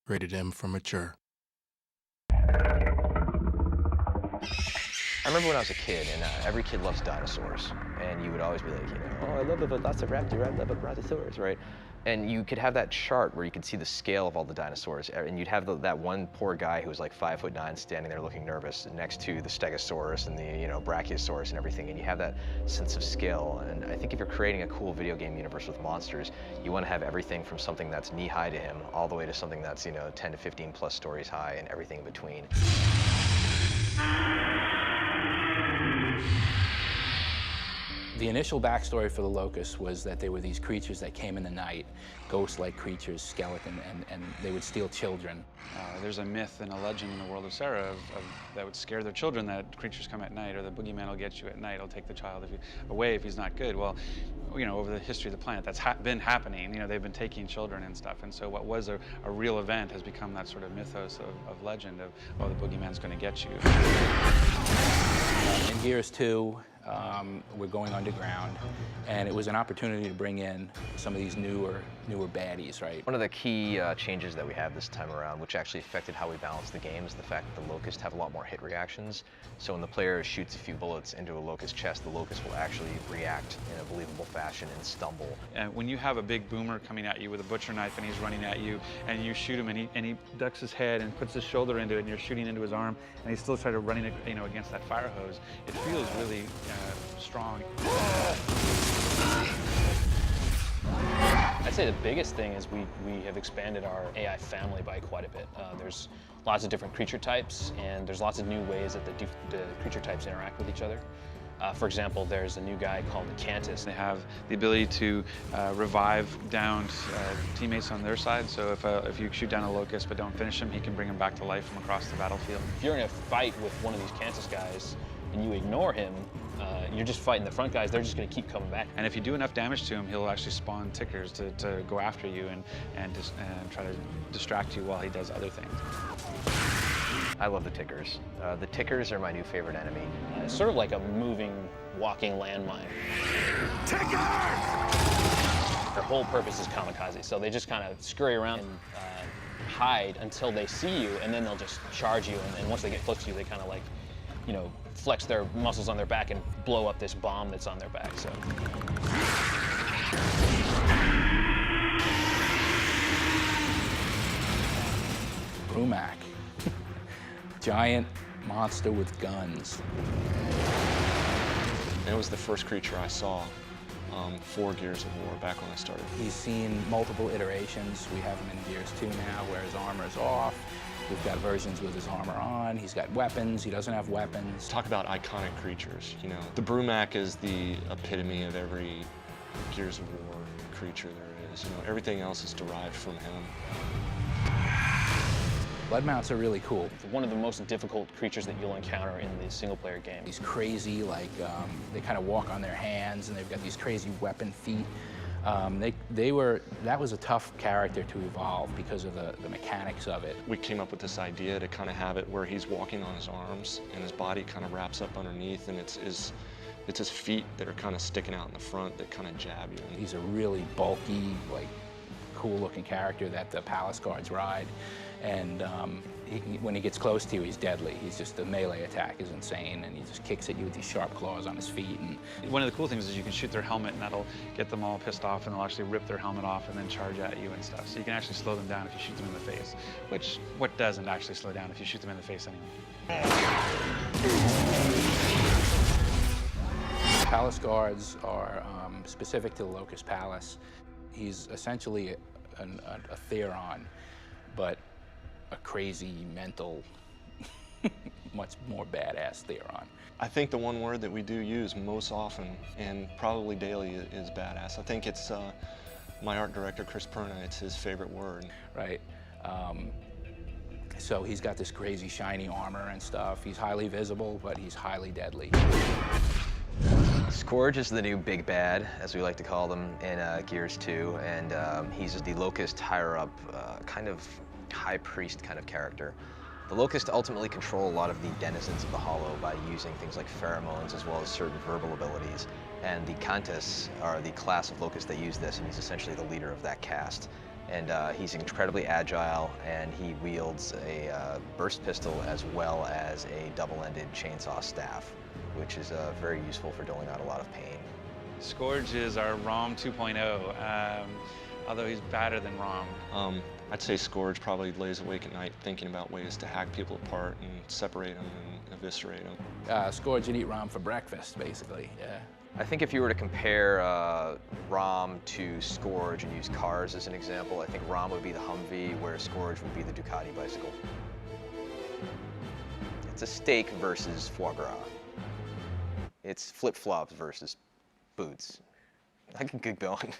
Rated M for mature. I remember when I was a kid, and every kid loves dinosaurs, and you would always be like, oh, I love a velociraptor, I love a brontosaurus, right? And you could have that chart where you could see the scale of all the dinosaurs, and you'd have that one poor guy who was like 5'9", standing there looking nervous next to the stegosaurus and the brachiosaurus and everything, and you have that sense of scale. And I think if you're creating a cool video game universe with monsters, you want to have everything from something that's knee-high to him all the way to something that's 10 to 15 plus stories high and everything in between. The initial backstory for the locusts was that they were these creatures that came in the night, ghost-like creatures, skeleton, and they would steal children. There's a myth and a legend in the world of Sarah that would scare their children, that creatures come at night, or the boogeyman will get you at night, he'll take the child away if he's not good. Well, over the history of the planet, that's been happening. They've been taking children and stuff, and so what was a real event has become that sort of mythos of legend of, oh, the boogeyman's going to get you. In Gears 2, we're going underground, and it was an opportunity to bring in some of these newer baddies, right? One of the key changes that we have this time around, which actually affected how we balance the game, is the fact that the locusts have a lot more hit reactions. So when the player shoots a few bullets into a locust chest, the locust will actually react in a believable fashion and stumble. And when you have a big boomer coming at you with a butcher knife and he's running at you, and you shoot him and he ducks his head and puts his shoulder into it, and you're shooting into his arm, and he's still trying to running against that fire hose, it feels really strong. I'd say the biggest thing is we have expanded our AI family by quite a bit. There's lots of different creature types, and there's lots of new ways that the creature types interact with each other. For example, there's a new guy called the Cantus. They have the ability to revive downed teammates on their side. So if you shoot down a locust but don't finish him, he can bring him back to life from across the battlefield. If you're in a fight with one of these Cantus guys and you ignore him, you're just fighting the front guys, they're just going to keep coming back. And if you do enough damage to him, he'll actually spawn tickers to go after you and try to distract you while he does other things. I love the tickers. The tickers are my new favorite enemy. It's sort of like a moving, walking landmine. Tickers! Their whole purpose is kamikaze, so they just kind of scurry around and hide until they see you, and then they'll just charge you, and once they get close to you, they kind of like, flex their muscles on their back and blow up this bomb that's on their back, so. Brumac. Giant monster with guns. It was the first creature I saw for Gears of War back when I started. He's seen multiple iterations. We have him in Gears 2 now, where his armor's off. We've got versions with his armor on. He's got weapons. He doesn't have weapons. Talk about iconic creatures, The Brumac is the epitome of every Gears of War creature there is. Everything else is derived from him. Blood mounts are really cool. One of the most difficult creatures that you'll encounter in the single-player game. He's crazy, they kind of walk on their hands, and they've got these crazy weapon feet. That was a tough character to evolve because of the mechanics of it. We came up with this idea to kind of have it where he's walking on his arms, and his body kind of wraps up underneath, and it's his feet that are kind of sticking out in the front that kind of jab you. He's a really bulky, cool-looking character that the palace guards ride. And when he gets close to you, he's deadly. The melee attack is insane, and he just kicks at you with these sharp claws on his feet. And one of the cool things is you can shoot their helmet, and that'll get them all pissed off, and they'll actually rip their helmet off and then charge at you and stuff. So you can actually slow them down if you shoot them in the face, which what doesn't actually slow down if you shoot them in the face anyway. Palace guards are specific to the Locust Palace. He's essentially a Theron, but a crazy, mental, much more badass Theron. I think the one word that we do use most often, and probably daily, is badass. I think it's my art director, Chris Perna, it's his favorite word. Right. So he's got this crazy, shiny armor and stuff. He's highly visible, but he's highly deadly. Scourge is the new big bad, as we like to call them, in Gears 2, and he's the Locust higher-up, kind of high priest kind of character. The Locust ultimately control a lot of the denizens of the Hollow by using things like pheromones as well as certain verbal abilities, and the Cantus are the class of Locust that use this, and he's essentially the leader of that caste. And he's incredibly agile, and he wields a burst pistol as well as a double-ended chainsaw staff, which is very useful for doling out a lot of pain. Scourge is our ROM 2.0, although he's badder than ROM. I'd say Scourge probably lays awake at night thinking about ways to hack people apart and separate them and eviscerate them. Scourge would eat Rom for breakfast, basically, yeah. I think if you were to compare Rom to Scourge and use cars as an example, I think Rom would be the Humvee, where Scourge would be the Ducati bicycle. It's a steak versus foie gras. It's flip-flops versus boots. I can keep going.